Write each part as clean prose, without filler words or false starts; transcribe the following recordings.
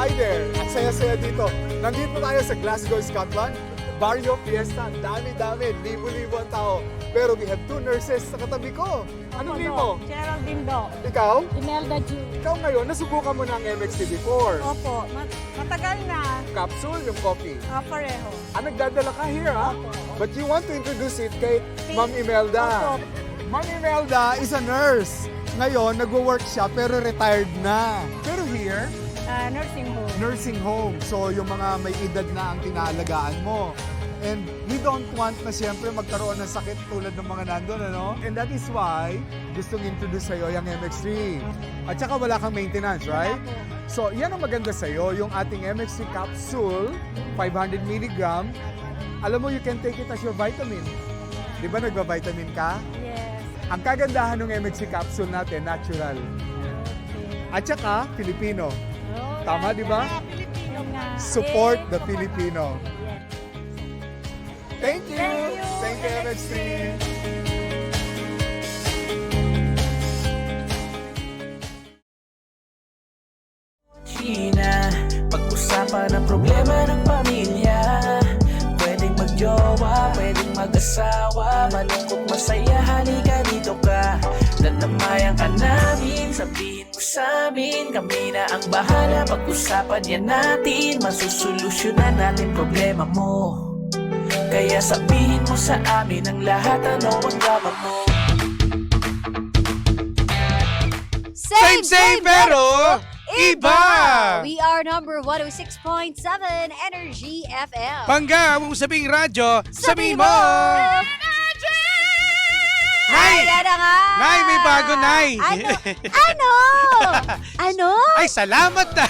Hi there! Ang saya-saya dito. Nandito tayo sa Glasgow, Scotland. Barrio Fiesta, dami-dami, libo-libo ang tao. Pero we have two nurses sa katabi ko. Anong name mo? Geraldine Do. Ikaw? Imelda Ju. Ikaw ngayon, nasubukan mo na ang MXT before. Opo, matagal na. Capsule, yung coffee. Pareho. Nagdadala ka here, ha? Opo. But you want to introduce it kay Ma'am Imelda. Opo. Ma'am Imelda is a nurse. Ngayon, nagwo-work siya pero retired na. Pero here, Nursing home. nursing home. So, yung mga may edad na ang tinaalagaan mo. And we don't want na siyempre magkaroon ng sakit tulad ng mga nandun, ano? And that is why gustong introduce sa'yo yung MX3. At saka wala kang maintenance, right? So, yan ang maganda sa'yo, yung ating MX3 capsule, 500 mg. Alam mo, you can take it as your vitamin. Di ba nagba-vitamin ka? Yes. Ang kagandahan ng MX3 capsule natin, natural. At saka, Filipino. Tama, di ba? Pilipino nga. Support the Filipino. Yes. Thank you! Thank you, Thank you, MX3! China, pag-usapan ang problema ng pamilya. Pwedeng magjowa, pwedeng mag-asawa, malungkot, masaya, halika dito ka. Nanamayan ka namin, sabihin mo sa amin, kami na ang bahala. Pag-usapan yan natin, masusolusyonan natin problema mo. Kaya sabihin mo sa amin ang lahat, ano ang drama mo. Same, pero iba! We are number 106.7 Energy FM. Bangga, huwag mo sabing radyo, sabihin mo! Ay, Nay! yan na nga! Nay, may bago, Nay! Ano? Ano? Ay, salamat na!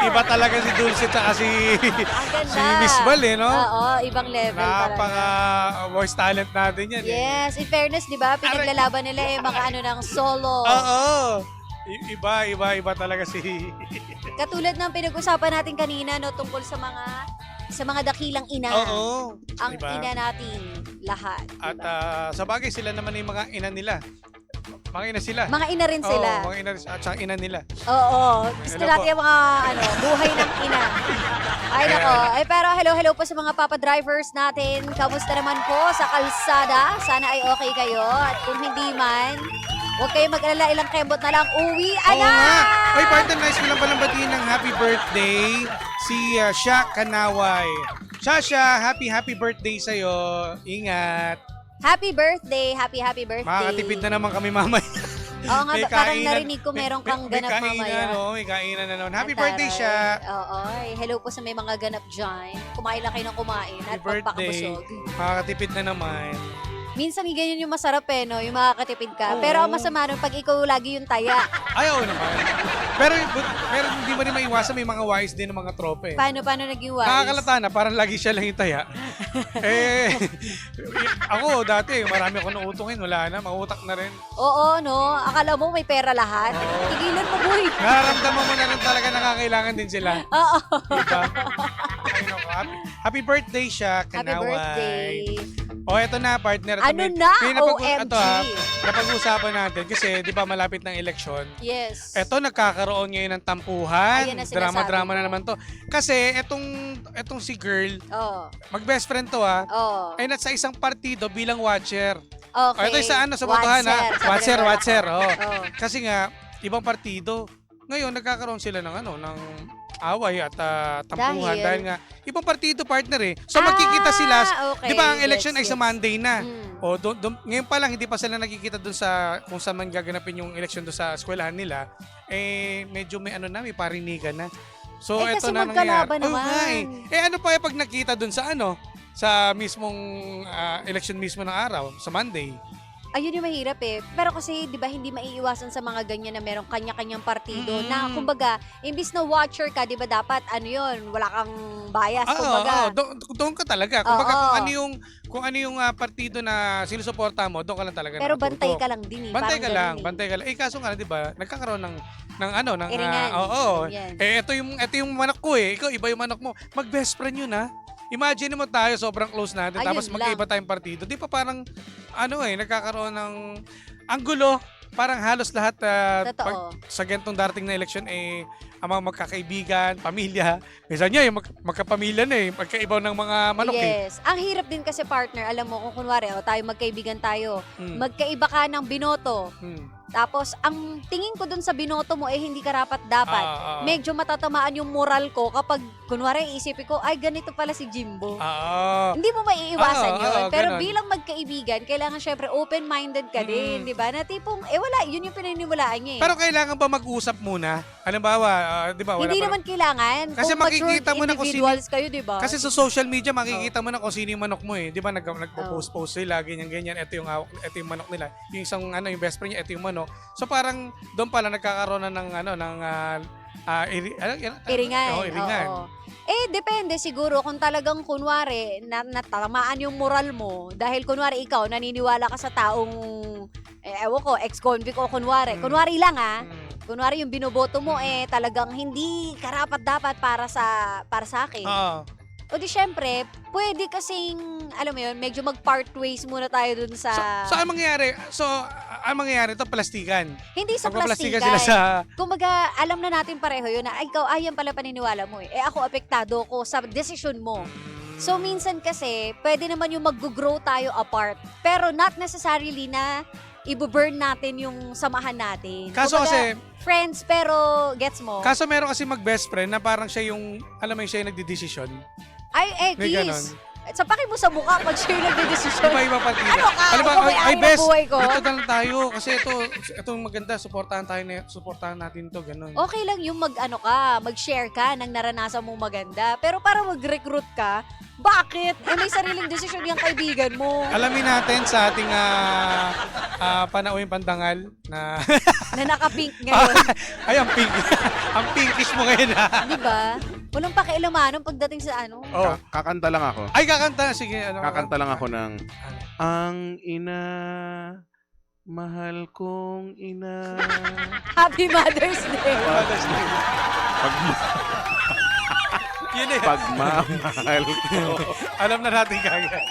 Iba talaga si Dulce at si, Ang ganda. si Miss Val, eh, no? Oo, ibang level talaga. Napaka-voice talent natin yan. Yes, in fairness, di ba? Pinaglalaban nila mga ano ng solo. Oo! Iba talaga si... Katulad ng pinag-usapan natin kanina no tungkol sa mga dakilang ina. Oo! Ang Diba? ina natin lahat. At Diba? sa bagay, sila naman yung mga ina nila. Mga ina sila. Mga ina rin sila. Oo, mga ina at saka ina nila. Oo. Gusto Hello natin po. yung mga buhay ng ina. Ay nako. Ay pero hello po sa mga papa drivers natin. Kamusta naman po sa kalsada? Sana ay okay kayo. At kung hindi man, huwag kayong mag-alala, ilang kembot na lang. Uwi Oo nga. na! Oy, partner, nice ko lang palang batiin ng happy birthday si Sha Kanaway. Shasha, happy birthday sa'yo. Ingat. Happy birthday! Happy birthday! Makakatipid na naman kami mamaya. Oo nga, May parang kainan- narinig ko meron kang ganap may mamaya. kainan, oh, may kainan na naman. Happy Taray. birthday, Sha. Oo. Hello po sa may mga ganap dyan. Kumain lang kayo ng kumain at Happy birthday. pagpakabusog. Makakatipid na naman. Minsan ganyan yung masarap no? Yung makakatipid ka. Oo. Pero ang masama nun, pag ikaw lagi yung taya. Ayaw naman. Pero hindi mo rin maiwasan, may mga wise din ng mga trope. Paano naging wise? Nakakalata na, parang lagi siya lang yung taya. Ako dati, marami ako nautungin, wala na, mautak na rin. Oo, no? Akala mo may pera lahat? Tigilan mo, boy. Nararamdaman mo na rin talaga nakakailangan din sila. Oo. Diba? Ay, naku, happy birthday siya, Happy Kanaway. birthday. O, eto na, partner. Ito, Ano na? Ito, OMG. napag-usapan natin kasi, di ba, malapit ng eleksyon. Yes. Eto, nagkakaroon ngayon ng tampuhan. Ayan na sinasabi Drama-drama ko. na naman to. Kasi, etong si girl, Oo. mag-best friend to ha, Oo. ay nasa isang partido bilang watcher. Okay. O, ito sa ano, sa botohan ha. Watcher. Oh. Oo. Kasi nga, ibang partido. Ngayon, nagkakaroon sila ng ng away at tampuhan Dahil? dahil nga ibang partido partner eh. So magkikita sila, okay. 'di ba ang election ay Gets, sa Monday na. Mm. O ngayon pa lang hindi pa sila nakikita doon sa kung saan man gaganapin yung election doon sa eskwelahan nila. Medyo may may parinigan na. So Kasi eto na magkalaban nangyayari. Oo naman. nga eh. Ano pa pag nakita doon sa mismong election mismo ng araw, sa Monday. Ayun yung mahirap eh. Pero kasi, di ba, hindi maiiwasan sa mga ganyan na merong kanya-kanyang partido na, kumbaga, imbis na watcher ka, di ba, dapat, wala kang bias, kumbaga. Doon ka talaga. Kumbaga, Oo. kung ano yung partido na sinusuporta mo, doon ka lang talaga Pero nakatutok. bantay ka lang din eh. Bantay ka Parang lang, ganun eh. bantay ka lang. Kaso nga, di ba, nagkakaroon ng Iringan. oo. Yan. Ito yung manok ko eh. Ikaw, iba yung manok mo. Mag-best friend yun ha. Imagine mo tayo, sobrang close natin, Ayun tapos lang. mag-iba tayong partido. Di pa parang, nagkakaroon ng ang gulo. parang halos lahat Totoo. sa ganitong darating na eleksyon ang mga magkakaibigan, pamilya. Minsan niya yung magkapamilya na magkaibaw ng mga manok Yes. Ang hirap din kasi partner, alam mo, kung kunwari, tayo magkaibigan tayo, Hmm. magkaiba ka ng binoto. Tapos, ang tingin ko dun sa binoto mo, hindi karapat-dapat. Medyo matatamaan yung moral ko kapag, kunwari, isipin ko, ay, ganito pala si Jimbo. Hindi mo maiiwasan yun. Pero ganun. bilang magkaibigan, kailangan syempre open-minded ka din, di ba? Na tipong, wala, yun yung pinaniwalaan niya eh. Pero kailangan ba mag-usap muna? Halimbawa, di ba? Hindi naman kailangan. Kasi Kung matured makikita mo na kung sino- individuals kayo, di ba? Kasi sa social media, makikita mo na kung sino yung manok mo eh. Di ba nagpo-post sila, ganyan-ganyan. Ito yung manok nila. Yung isang, yung best friend niya, ito yung manok. So parang doon pala nagkakaroon na ng Iringan. Oo, iringan. Oo. Depende siguro kung talagang kunwari natamaan yung moral mo dahil kunwari ikaw naniniwala ka sa taong ewan ko, ex-convict o kunwari. Kunwari lang kunwari yung binoboto mo talagang hindi karapat-dapat para sa akin. Oo. O di syempre, pwede kasing, alam mo yun, medyo mag-part ways muna tayo dun sa... So ang mangyayari ito, plastikan. hindi sa Magpaplastikan plastikan. sila sa... Kumbaga, alam na natin pareho yun na, ikaw, ayan pala paniniwala mo ako apektado ko sa desisyon mo. So, minsan kasi, pwede naman yung mag-grow tayo apart. Pero not necessarily na i-burn natin yung samahan natin. Kaso Kumbaga, kasi, friends, pero gets mo? kaso meron kasi mag-best friend na parang siya yung, alam mo yung siya yung nagdidesisyon. Ay, May ganon. kiss. Sapakin mo sa mukha pag siya yung nagdedesisyon. Iba-iba partida. Ano ka? Alam ba, Ikaw may ay ari ng best, buhay ko. dito na lang tayo. Kasi itong maganda, supportahan natin to, ganun. Okay lang yung mag-share ka ng naranasan mong maganda. Pero para mag-recruit ka, bakit? May sariling desisyon yung kaibigan mo Alamin natin sa ating panauwing pandangal na... na naka-pink ngayon. Ay, ang pink. Ang pinkish mo ngayon Di ba? Walang pakialamanan pagdating sa ano. Oh. Kakanta lang ako. Ay, kakanta. Sige. Kakanta lang ako ng Ang ina, mahal kong ina. Happy Mother's Day. Yun eh. Pagmamahal ko. Alam na natin kagad.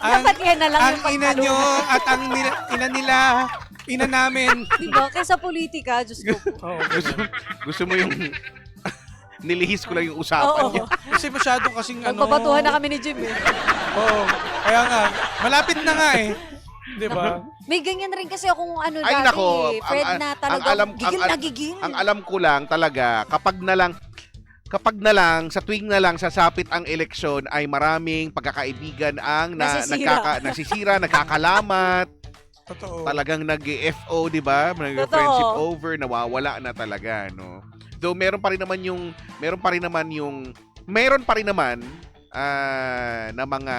Dapat yan na lang Ang yung ina nyo pagtalungan. at ang ina nila, ina namin. Di ba? Kaysa politika, Diyos ko. Oh, Gusto mo yung nilihis ko lang yung usapan Oo. niya. kasi masyado kasing Magbabatuhan na kami ni Jim eh. Oo. Kaya nga, malapit na nga eh. Di ba? May ganyan rin kasi akong Ay, dati nako, eh. Fred ang- na ang talagang alam- gigil ang- na gigil. Ang alam ko lang talaga, kapag na lang, sa tuwing na lang sasapit ang eleksyon ay maraming pagkakaibigan ang Nasisira. nasisira, nagkakalamat, Totoo. talagang nag-FO, di ba? Nag-friendship over, nawawala na talaga, no? Though meron pa rin naman na mga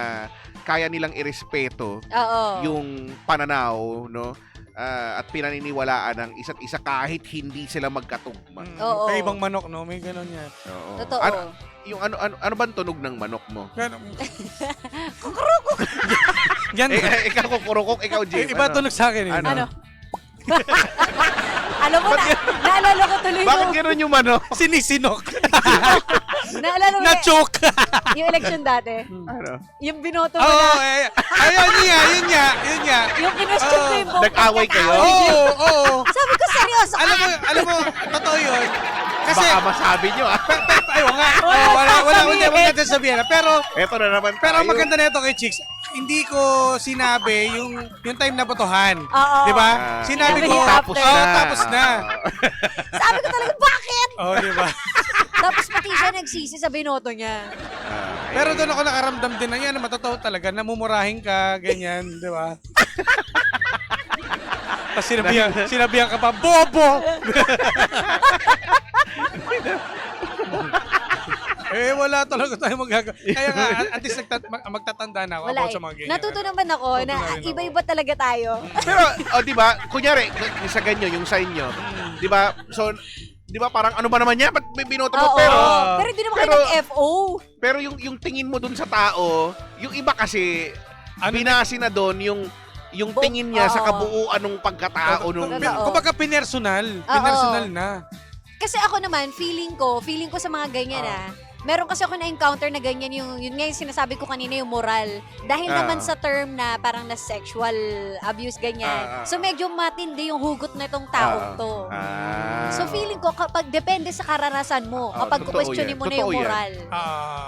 kaya nilang irespeto Oo. yung pananaw, no? At pinaniniwalaan ng isa't isa kahit hindi sila magkatugma. Oo. May ibang manok, no? May ganun yan. Oo. Totoo. Yung ano bang tunog ng manok mo? Ganun. Yan. Ikaw kukurukok, ikaw Jim. Iba tunog sa akin eh. Ano? Alam mo, naalala ko tuloy Bakit gano'n yung manok? Sinisinok. naalala mo Na-choke. yung election dati. Ano? Yung binoto mo Oo, na, ayun niya. yung kinwestiyon ko yung buong Nag-away kayo? Oo, oo. Sabi ko, seryoso ka? Alam mo, totoo yun. Kasi, Baka masabi nyo ah. ayaw nga. Wala Wala natin sabihin. Pero, Eto na naman pero ang tayo. maganda nito kay Chicks, hindi ko sinabi yung time na botohan. Oo. Di ba? Ah. Sinabi ko, Tapos tapos na. Sabi ko talaga, bakit? Oh, di ba? Tapos pati siya nagsisi sa binoto niya. Pero doon ako nakaramdam din na yan, matotoo talaga, namumurahin ka, ganyan, di ba? Tapos sinabihan ka pa, bobo! Wala talaga tayo magagawa. Kaya nga, at least magtatanda na ako Wala about sa mga ganyan. Natuto naman ako na Natuto na rin ako. iba-iba talaga tayo. Pero, di ba, kunyari, sa ganyo, yung sa inyo, di ba, so, di ba parang ano ba naman yan? Ba't may binoto mo? Oo. Pero hindi naman kayo pero- ng-FO. Pero yung tingin mo dun sa tao, yung iba kasi, binasi na dun yung tingin niya sa Oo. kabuuan ng pagkatao nung... Totoo. Kumbaga pinersonal na. Kasi ako naman, feeling ko sa mga ganyan Meron kasi ako na-encounter na ganyan yun nga yung sinasabi ko kanina yung moral. Dahil naman sa term na parang na sexual abuse ganyan. So medyo matindi yung hugot na itong taong to. So feeling ko kapag depende sa karanasan mo, kapag totoo questionin yan. mo na Totoo yung yan. moral.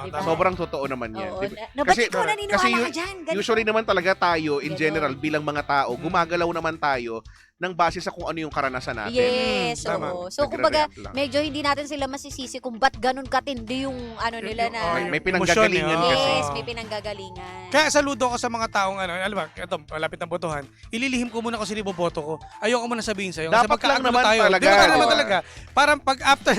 Diba? Sobrang totoo naman yan. Oo. Di ba? Ba't ikaw naniniwala ka dyan? Ganito. Usually naman talaga tayo, in Ganon. general, bilang mga tao, gumagalaw naman tayo ng base sa kung ano yung karanasan natin. Yes, Tama. oo. So kumbaga, Nagre-react lang. medyo hindi natin sila masisisi kung ba't ganun katindi yung ano nila na... May pinanggagalingan Emosyon, kasi. Yes, may pinanggagalingan. Kaya saludo ko sa mga taong alam ba, ito, malapit na botohan. Ililihim ko muna kung sino boto ko. Ayoko muna sabihin sa'yo. Kasi Dapat lang magkakagulo naman tayo. talaga. Di ba naman Oo. talaga? Parang pag after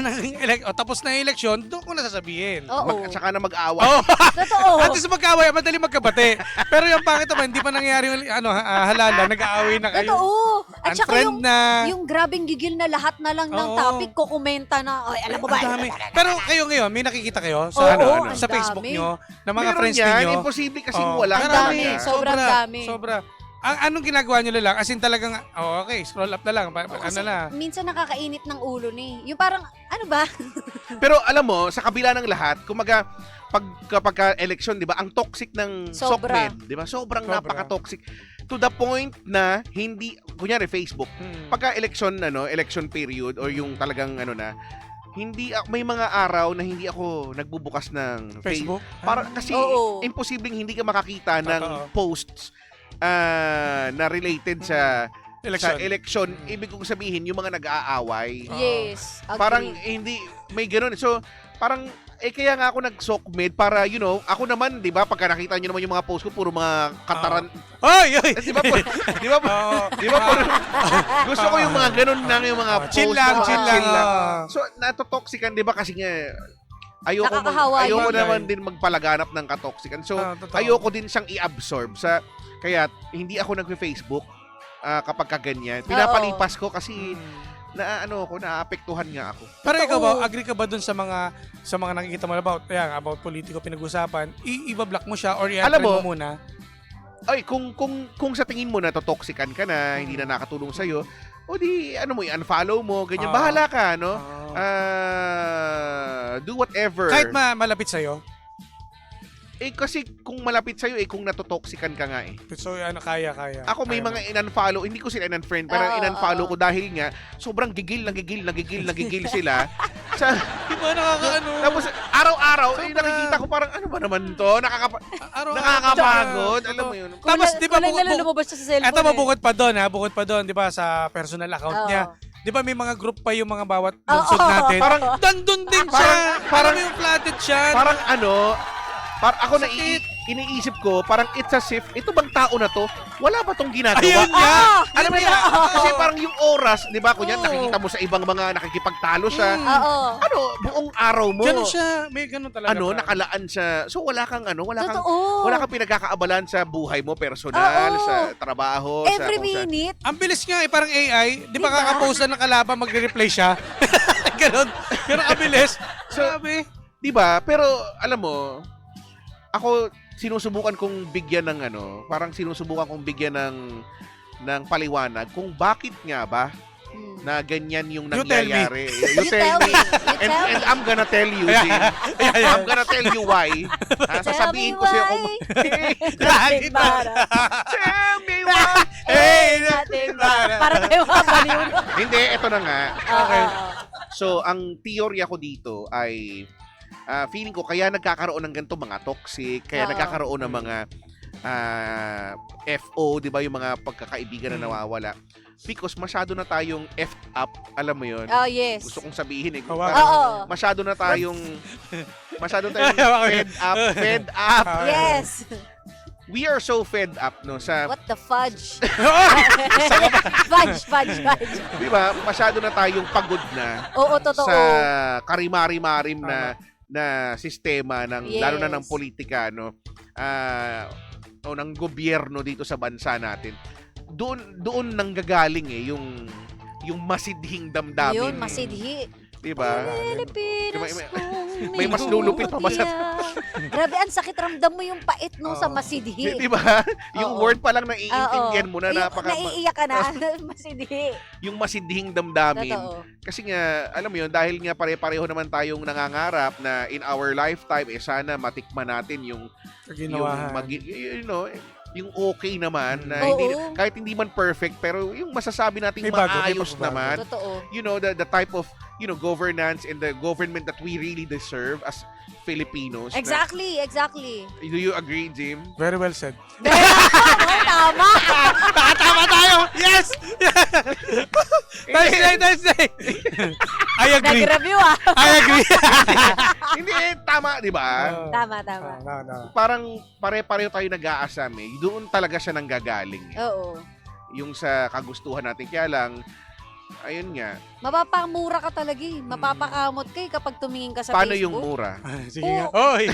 tapos na yung eleksyon, doon ko na sasabihin. Oo. At saka na mag-away. Oo. Totoo. At least magkaaway, madali magkabate. Pero yung pangit naman, hindi pa nangyari yung halala, nag-aaway na kayo. Totoo. At saka Unfriend yung, na. yung grabing gigil na lahat na lang ng Oo. topic, kukomenta na, ay, alam mo ba? Ang dami. Pero kayo ngayon, may nakikita kayo Oo, sa, ang sa Facebook dami. nyo, na mga Meron friends yan, ninyo. imposible kasi Oo. wala. Ang talaga. dami. Sobrang dami. Sobra. Anong ginagawa nyo lang? As in talagang, okay, scroll up na lang. Kasi Ano na. minsan nakakainit ng ulo ni. Yung parang, ano ba? Pero alam mo, sa kabila ng lahat, kumaga, kapag election, di ba, ang toxic ng Sobra. SOCMED, di ba? Sobrang Sobra. napaka-toxic. To the point na hindi, kunyari Facebook, pagka election, election period, or yung talagang, hindi, may mga araw na hindi ako nagbubukas ng Facebook? Para, kasi, Oo. imposibleng hindi ka makakita ng Totoo. posts na related sa election. Ibig kong sabihin, yung mga nag-aaway, Yes. Agree. parang hindi may ganoon. So, parang kaya nga ako nag-SOCMED para, ako naman, 'di ba, pagka nakita niyo naman yung mga post ko, puro mga kataran. Oy! 'Di ba? 'Di ba? Oo. 'Di ba? Gusto ko yung mga ganoon lang, yung mga post. Chill lang, na mga chill lang. So, natotoxican, 'di ba? Kasi nga ayoko Nakakahawa ayoko yun. naman din magpalaganap ng katoxican. So, Totoo. ayoko din siyang i-absorb sa kaya hindi ako nagfe-Facebook kapag kaganyan. Pinapalipas ko kasi naapektuhan nga ako. Pero Totoo. ikaw ba, agree ka ba dun sa mga nakikita mo about politiko pinag-usapan, i-block mo siya or i-unfriend Alam mo, mo muna? Ay, kung sa tingin mo na totoxican ka na, hindi na nakatulong sa'yo, o di, i-unfollow mo, ganyan. Bahala ka, no? Do whatever. Kahit malapit sa'yo? Kasi kung malapit sa'yo, kung natotoxican ka nga eh. So, kaya. Ako may Kaya mga in-unfollow, hindi ko sila in-unfriend, pero Oo, in-unfollow oo. ko dahil nga, sobrang gigil sila. Sa, Di ba nakakaano? tapos, araw-araw, Sobra. nakikita ko parang, ano ba naman to? Araw-araw. Nakakapagod. Alam mo yun. Tapos, di ba, kulang na lang lumabas siya sa cellphone. eto bukod pa doon, bukod pa doon, di ba, sa personal account Oo. niya. Di ba may mga group pa yung mga bawat bunsod Oo. natin? Parang, Dandun din siya. Parang yung flatted siya. parang ako iniisip ko, parang it's as if, ito bang tao na to? Wala ba tong ginagawa? Ayun nga. Alam mo Yun yun, nga. kasi parang yung oras, di ba, kunya Oo. nakikita mo sa ibang mga nakikipagtalo siya, Oo. buong araw mo, Ganun siya. May ganun talaga. pa. nakalaan siya. So wala kang Totoo. wala kang pinagkakaabalan sa buhay mo, personal, Oo. sa trabaho, Every sa kung saan. minute. Ang bilis nga parang AI. Di ba Diba? kakapost na ng kalaban, magre-reply siya? Ganun. Pero kabilis. Sabi. Di ba? Pero alam mo, ako sinusubukan kong bigyan ng parang sinusubukan kong bigyan ng paliwanag kung bakit nga ba na ganyan yung You tell me. nangyayari. You tell me. And I'm gonna tell you, Jin. I'm gonna tell you why. Sasabihin ko sa'yo kung Nothing para. tell me why. Hey! Nothing para. Para tayo mapaliw. Hindi, eto na nga. Okay. So, ang teorya ko dito ay feeling ko kaya nagkakaroon ng ganito mga toxic, kaya Oo. nagkakaroon ng mga FO, 'di ba, yung mga pagkakaibigan na nawawala. Because masyado na tayong effed up, alam mo 'yun. Oh, yes. Gusto kong sabihin Kawawa. parang Oo. masyado tayong fed up. Yes. We are so fed up no sa What the fudge? Fudge. 'di ba? Masyado na tayong pagod na Oo, totoo. sa karimari-marim na sistema ng lalo na ng Yes. politika o ng gobyerno dito sa bansa natin. Doon nanggagaling yung masidhing damdamin. Yun, masidhi. Di ba? Pilipinas May- kong may mas lulupit pa ba sa- Grabe, ang sakit, ramdam mo yung pait nung sa masidhi. Di ba? Yung Oo. word pa lang naiintindihan mo na Naiiyak ka na, masidhi. yung masidhing damdamin. Totoo. Kasi nga, alam mo yun, dahil nga pare-pareho naman tayong nangangarap na in our lifetime, sana matikman natin yung Ginawahan. yung okay naman na Oo. kahit hindi man perfect pero yung masasabi nating May bago, may maayos pagbabago. naman, Totoo. the type of governance and the government that we really deserve as Filipinos. Exactly. Do you agree, Jim? Very well said. Tama. Tama tayo! Yes! Thursday! I agree. Nag-review I agree. Hindi, tama, di ba? Tama. Parang pare-pareho tayo nag-aasam eh. Doon talaga siya nanggagaling. Oo. Yung sa kagustuhan natin. Kaya lang, ayun nga. Mapapamura ka talaga eh. Mapapakamot ka eh kapag tumingin ka sa Paano Facebook. yung mura? Sige nga. Oy!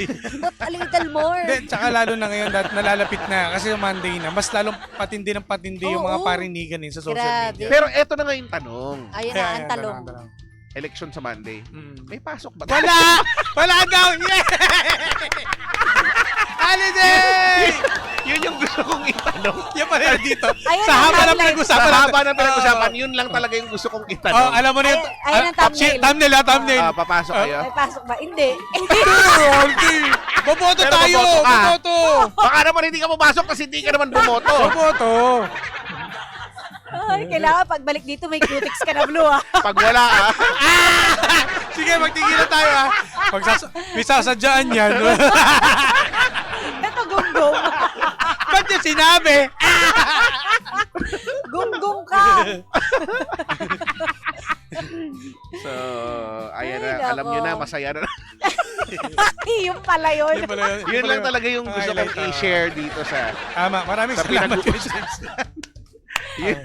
Put a little more. Hindi, tsaka lalo na ngayon dahil nalalapit na kasi yung Monday na, mas lalong patindi ng patindi yung mga Oo. parinigan sa social Grabe. media. Pero eto na nga yung tanong. Ayun Kaya, na ang ayan, talong. talong. Election sa Monday. Mm. May pasok ba? Wala! Wala daw! Yeah! Holiday! Yun yung gusto kong itanong. Yan pala yun dito. Ayun Sa ang haba ng highlight. Sa pinag-usapan haba ng pinag-usapan, Oo. yun lang talaga yung gusto kong Oh, itanong. alam mo na yun. Ayun ang thumbnail. Thumbnail. Papasok kayo. May pasok ba? Hindi. Okay. Boboto Pero tayo! boboto ka. Boboto! Baka naman hindi ka pumasok kasi hindi ka naman bumoto. Boboto! Ay, kailangan pagbalik dito may cutics ka na blue Pag wala Sige, magtigilan tayo ha. May sasadyaan yan. Ito gunggong. Ba't niya sinabi? Gunggong ka. So, ayan Ay, na. nako. Alam nyo na, masaya na. Yung pala yun. Yun pala yun. Yun lang talaga yung gusto kong Highlight, i-share dito sa... Tama, maraming Sa salamat. pinag-uusapan. Yun,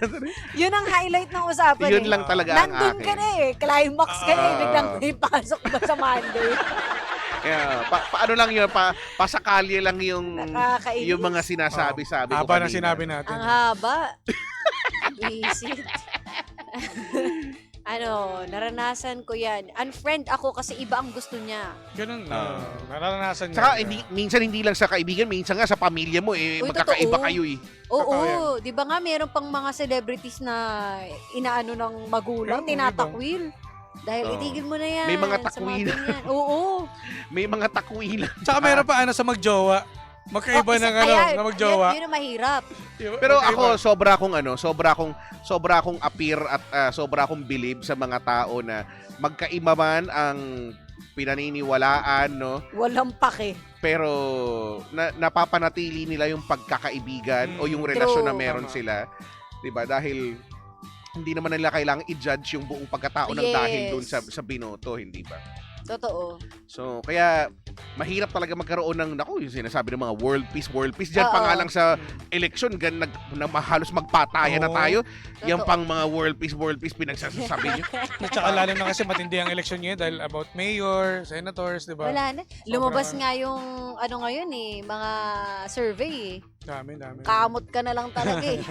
Yun ang highlight ng usapan yun eh. lang talaga ang Nandun akin. ka na eh. Climax ka na eh. Ah. Biglang may pasok ba sa Monday? Yeah, paano lang yun, pasakali lang yung Nakakainis. yung mga sinasabi-sabi ko Haba na kanina. sinabi natin. Ang haba. Visit. Naranasan ko yan. Unfriend ako kasi iba ang gusto niya. Ganun na. Naranasan niya. Saka minsan hindi lang sa kaibigan, minsan nga sa pamilya mo Uy, magkakaiba totoo. kayo eh. Oo, di ba nga meron pang mga celebrities na inaano ng magulang, Oo, tinatakwil. Dahil Oo. itigil mo na yan. May mga sa takwil. ganyan. Oo. May mga takwilan. Tsaka meron pa sa magjowa. Magkaiba ng na magjowa. Yun ang mahirap. Pero Magkaiba. ako sobra akong appear at sobra akong believe sa mga tao na magkaiba man ang pinaniniwalaan, no? Walang pake. Pero napapanatili nila yung pagkakaibigan o yung relasyon na True. meron Tama. sila. 'Di ba? Dahil hindi naman nila kailangang i-judge yung buong pagkatao ng Yes. dahil doon sa binoto, hindi ba? Totoo. So, kaya mahirap talaga magkaroon ng yung sinasabi ng mga world peace. Diyan Oo. pa nga lang sa election halos magpatayan na Oo. tayo. Yan Totoo. pang mga world peace pinagsasabi niyo. At saka lalo na kasi matindi ang election ngayon dahil about mayor, senators, di ba? Wala na. Lumabas nga yung ngayon mga survey eh. Dami. Kamot ka na lang talaga eh.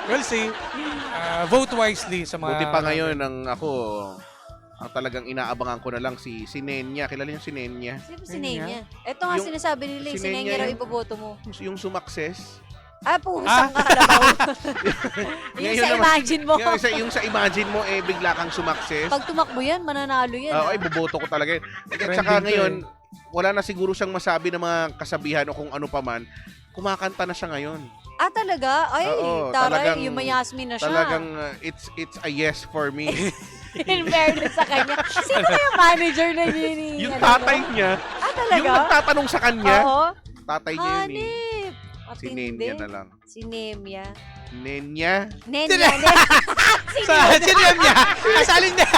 We'll see. Vote wisely sa mga... Buti pa ngayon ang talagang inaabangan ko na lang si Nenya. Kilala niyo si Nenya? Sino si Yun Nenya? Ito nga Yung- sinasabi nila, si si Nenya Nenya raw yung- iboboto mo. Yung sumakses. Pusang ka kalabaw. yung Ngayon sa naman- imagine mo. Yung sa imagine mo, bigla kang sumakses. Pag tumakbo yan, mananalo yan. Ay, boboto ko talaga. At Trending saka to ngayon, wala na siguro siyang masabi ng mga kasabihan o kung ano pa man. Kumakanta na siya ngayon. Talaga? Ay, Oo, taray, talagang- yung mayasmin na siya. Talagang it's a yes for me. In fairness sa kanya. Sino ba yung manager na yun? Yung tatay niya, talaga? yung nagtatanong sa kanya, Oo. tatay niya yun eh. Hanip. Si Matindi. Nenya na lang. Si Nemya. Nenya? Nenya. Sino yan niya? Asalin niya.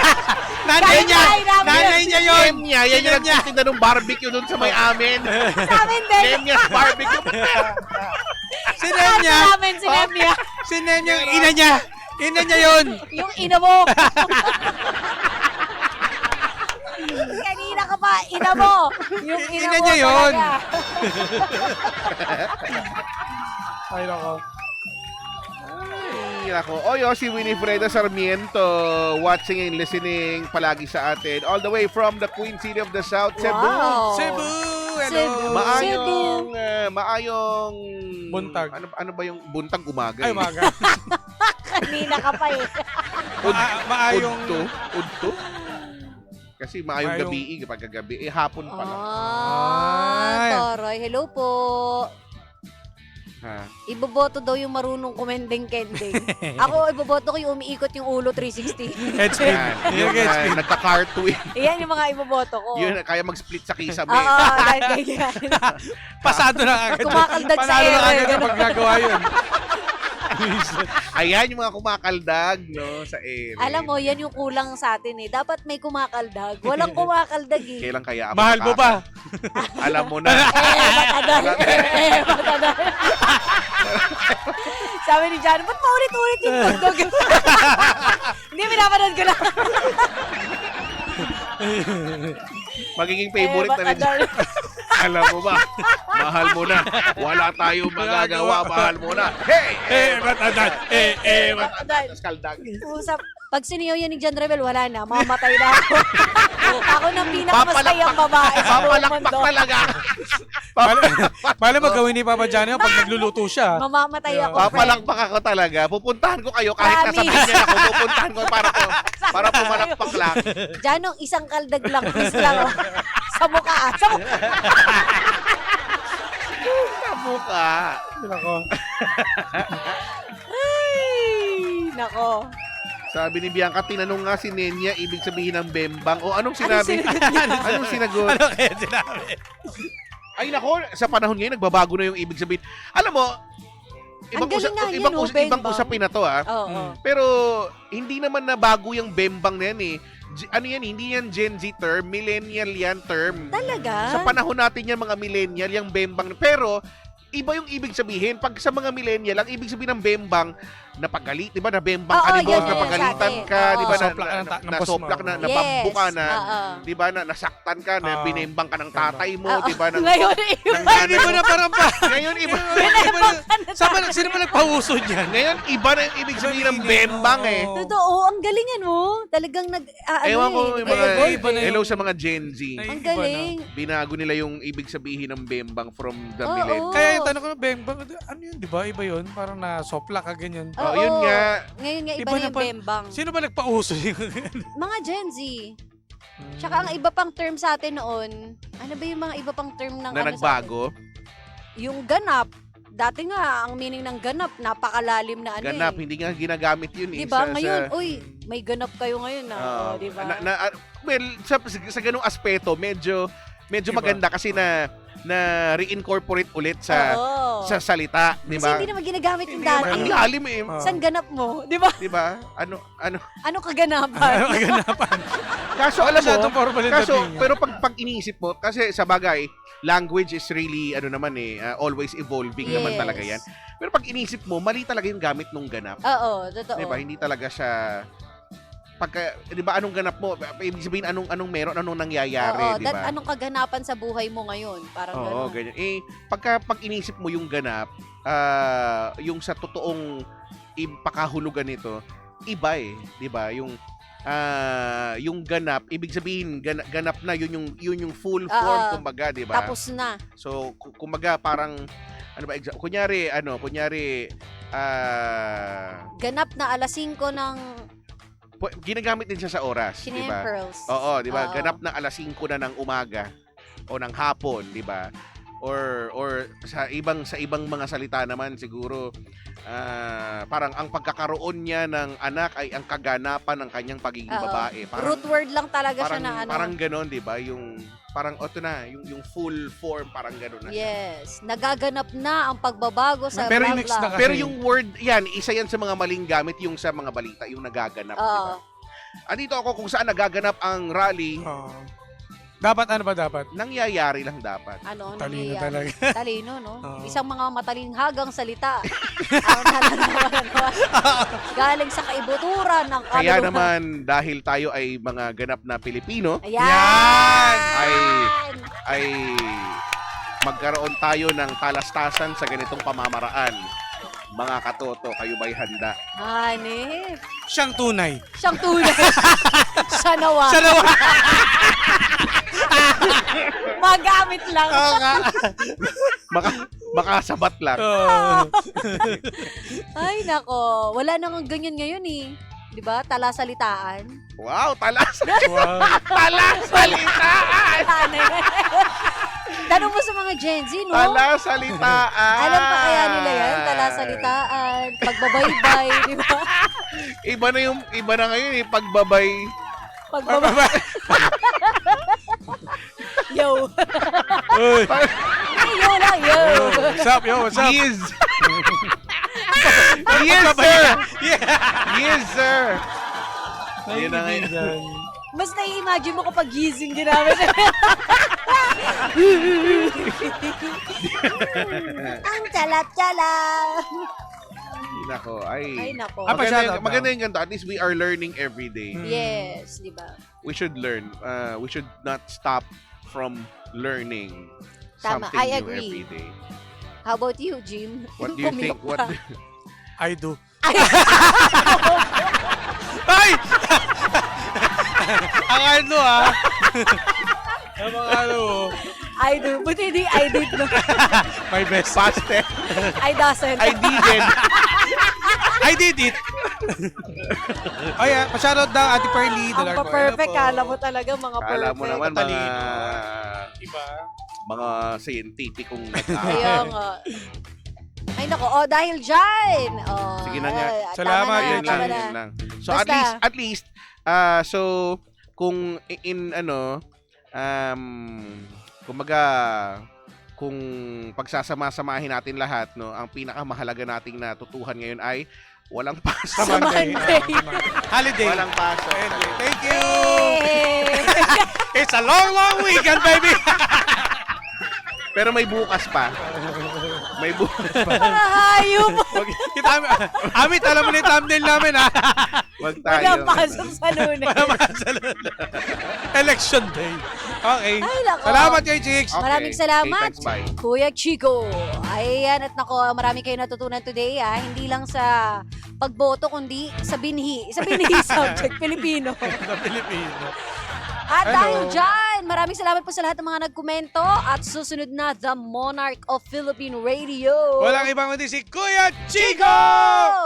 Nanay niya. Nanay niya yun. Nenya, yan yung nagtitinda ng barbecue doon sa may amin. Sa amin din. Nenya's barbecue. Si Nenya. Sa amin si Nemya. Si Nenya yung ina niya. Ina niya yun. Yung ina mo. Kanina ka pa, ina mo. Yung ina Ina mo niya yun. talaga. Ay, nako. nako. Si Winifreda Sarmiento watching and listening palagi sa atin all the way from the Queen City of the South, Cebu. Wow. Cebu! Hello! Cebu. Maayong Buntag. Ano ba yung buntag umaga? Ay, eh? umaga. Kanina ka pa eh. Maayong... Udto? Kasi maayong Maayong- gabi, kapag gabi, hapon pala. Ay. Taray. Hello po. Ha? Iboboto daw yung marunong kumending-kending. Ako, iboboto ko yung umiikot yung ulo 360. Headspin. Yan, yung nagka-cartwheel. Iyan yung mga iboboto ko. Yun, kaya mag-split sa kisame. Oo, dahil ganyan. Pasado na agad. Kumakaldag sa Panalo na ere, agad ganun. kapag nagawa yun. Ayan yung mga kumakaldag, no, sa ere. Alam mo, yan yung kulang sa atin eh. Dapat may kumakaldag. Walang kumakaldag eh. Kailan kaya ako Mahal mo ba? Alam mo na. Matadal. Matadal. Sabi ni Jan, ba't paulit-ulit yung tugtog? Hindi, pinapanood ko lang. Magiging favorite na rin. Matadal. Alam mo ba? Mahal mo na. Wala tayong magagawa. Mahal mo na. Hey! Matadal. Matadal. Tapos kaldag. Usap. Pag siniyaw yan ni John Rebel, wala na. Mamatay na ako. Ako na pinakamasayang babae sa buong Papalakpak mundo. talaga. Pala magawin ni Papa Johnny pag nagluluto siya. Mamamatay ako, friend. Papalakpak ako talaga. Pupuntahan ko kayo kahit nasa Promise. ganyan ako. Pupuntahan ko para pumalakpak lang. Janong, isang kaldag lang. Please lang. Oh. Sa mukha. Sa mukha. Sa mukha. Nako. Ay, nako. Sabi ni Bianca, tinanong nga si Nenya, ibig sabihin ng bembang. O anong sinabi? Anong sinagot? Ano kaya sinabi? Ay nako, sa panahon ngayon, nagbabago na yung ibig sabihin. Alam mo, Ang galing nga yun, ibang oh, ibang bembang. usapin na to, Oo. Pero hindi naman na bago yung bembang na yan eh. Ano yan, hindi yan Gen Z term, millennial yan term. Talaga? Sa panahon natin yan, mga millennial, yung bembang. Pero, iba yung ibig sabihin. Pag sa mga millennial, ang ibig sabihin ng bembang, napagalit, di ba? Nabembang ka Oo, ni boss, yun, napagalitan sabi. ka, di ba? Oo. Nasoplak ka ng Nasoplak boss na, mo. nabambo ka na, Oo. di ba? Nasaktan ka, na Oo. binembang ka ng tatay mo, Oo. di ba? Ngayon, iba. Hindi mo na parang pa. Ngayon, iba. Sino ba nagpahuso niyan? Ngayon, iba na yung ibig sabihin ng bembang eh. Totoo, ang galingan mo. Talagang Ewan ko, yung mga, nag-evolve iba na eh. hello sa mga Gen Z. Ang Iba na. galing. Binago nila yung ibig sabihin ng bembang from the Oo. millennial. Kaya yung tanong ko, bembang, ano yun, di ba? Iba yun? Parang nasopla ka, ganyan. Oh, yun nga. Ngayon nga, iba, Iba na na yung pa- bembang. Sino ba nagpauso yung Mga Gen Z. Tsaka ang iba pang term sa atin noon, ano ba yung mga iba pang term ng Na ano sa atin? nagbago. Yung ganap. Dati nga, ang meaning ng ganap, napakalalim na ano Ganap, eh. hindi nga ginagamit yun eh. Diba? sa- Ngayon, sa- uy, may ganap kayo ngayon na. Oo. Diba? Well, sa ganung aspeto, medyo Iba. maganda kasi na reincorporate ulit sa Oo. sa salita, di Kasi ba? hindi naman ginagamit yung Hindi dati. Ang lalim eh. Oo. San ganap mo? Di ba? Di ba? Ano? Ano kaganapan? kaganapan? Kaso alam mo, Masyadong formal yung kaso dating niya. pero pag iniisip mo, kasi sa bagay, language is really always evolving naman Yes. talaga yan. Pero pag iniisip mo, mali talaga yung gamit nung ganap. Oo, totoo. Di ba? Hindi talaga siya pagka, di ba, anong ganap mo? Ibig sabihin, anong meron, anong nangyayari, Oo, di ba? anong kaganapan sa buhay mo ngayon? Parang Oo, gano'n. ganyan. Pag inisip mo yung ganap, yung sa totoong pakahulugan nito, iba eh, 'di ba? Yung ganap, ibig sabihin ganap na yun yung full form Oo. kumbaga, 'di ba? Tapos na. So kumbaga parang ano ba kunyari Ganap na alas 5 ng ginagamit din siya sa oras, 'di Chinem ba? Pearls. Oo, 'di ba? Oo. Ganap na alas 5 na ng umaga o ng hapon, 'di ba? Or sa ibang mga salita naman siguro parang ang pagkakaroon niya ng anak ay ang kaganapan ng kanyang pagiging Oo. babae. Root word lang talaga siya parang, na ano. parang gano'n, 'di ba? Yung parang yung full form parang gano'n na siya. Yes. Nagaganap na ang pagbabago sa Pero blah, i-mix blah. na kasi. Pero yung word, yan, isa yan sa mga maling gamit yung sa mga balita, yung nagaganap, 'di ba? Oo. Andito ako kung saan nagaganap ang rally, Oo. Dapat ano ba dapat? nangyayari lang dapat. Ano, Talino nangyayari? talaga. Talino, no? Oo. Isang mga matalinghagang salita. Ang nalalaman galing sa kaibuturan ng Kaya kaluluwa. naman, dahil tayo ay mga ganap na Pilipino, Ayan! ay magkaroon tayo ng talastasan sa ganitong pamamaraan. Mga katoto, kayo ba'y handa? Hanip. Siyang tunay. Siyang tunay. Siya nawa. Siya nawa. Magamit lang. Oo nga. Makasabat lang. Ay, nako. Wala nang ganyan ngayon eh. Di ba? Talasalitaan. Wow, talas. Wow. Talasalitaan! Tanong mo sa mga Gen Z, no? Talasalitaan! Alam pa kaya nila yan? Talasalitaan, pagbabaybay, di ba? Iba na ngayon eh, pagbabay. Pagbabay. Yo. Uy. Ay, yo lang, yo. What's up, yo? What's up? Yes! Yes, sir! Yes, sir! Yan na ngayon. Mas nai-imagine mo kapag gising din namin. Ang tala-tala. Nako, Ay, nako. Ah, Maganda, shoutout maganda yung ganito. At least we are learning every day. Yes, di ba? We should learn. We should not stop from learning Tama, something I new agree. every day. How about you, Jim? What do you think? Pumiyok ka. I do. Ay! Ang ano Ang mga ano I do. Buti hindi I did. No? my best. Past tense. I doesn't. I didn't. I did it. Oh yeah, pa-shoutout daw Ate Pearly. Ang pa-perfect. Kala mo talaga mga perfect. Kala mo naman Matalino. Iba. mga scientificong Kaya nga. Ay nako, dahil dyan. Sige na nga. Salamat, tama Yun lang, na. yun lang. So Basta. at least so kung kumbaga kung pagsasama-samahin natin lahat, no, ang pinakamahalaga nating natutuhan ngayon ay walang pasok. Sa Monday. Holiday. Walang pasok. Thank you. Hey! It's a long, long weekend, baby. Pero may bukas pa. May bukas pa. Mga hayop. Kita Amit, alam mo na yung thumbnail namin, ha? Wag tayo. Walang pasok sa Lunes. Election day. Okay. Ay, nako. Salamat kay Chicks. Okay. Maraming salamat. Okay, thanks, bye. Kuya Chico. Ayan, at nako, marami kayo natutunan today, ha? Hindi lang sa pagboto, kundi sa binhi. Sa binhi subject, Pilipino. Sa Pilipino. At Hello. dahil dyan, maraming salamat po sa lahat ng mga nagkomento. At susunod na, The Monarch of Philippine Radio. Walang ibang kundi si Kuya Chico!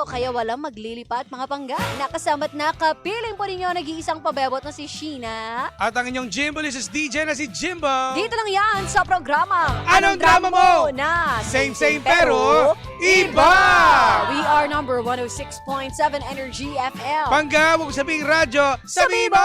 Kaya walang maglilipat mga pangga. Nakasama't nakapiling po ninyo nag-iisang pabebot na si Sheena. At ang inyong Jimbolis is DJ na si Jimbo. Dito lang yan sa programa. Anong drama mo? Na Same pero iba! We are number 106.7 Energy FM. Pangga, huwag sabing radyo, sabibo!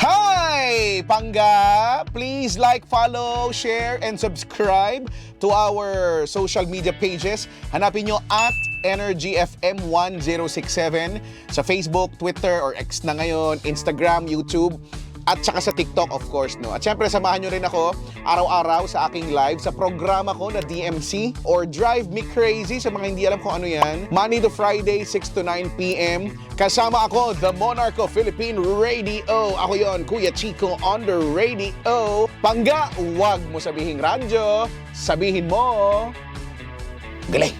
Hi! Pangga! Please like, follow, share, and subscribe to our social media pages. Hanapin nyo at Energy FM 1067 sa Facebook, Twitter, or X na ngayon, Instagram, YouTube, at saka sa TikTok, of course, no? At syempre, samahan nyo rin ako araw-araw sa aking live sa programa ko na DMC or Drive Me Crazy sa mga hindi alam kung ano yan. Monday to Friday, 6 to 9 p.m. Kasama ako, The Monarch of Philippine Radio. Ako yon, Kuya Chico on the radio. Pangga, wag mo sabihin radyo, sabihin mo, galing.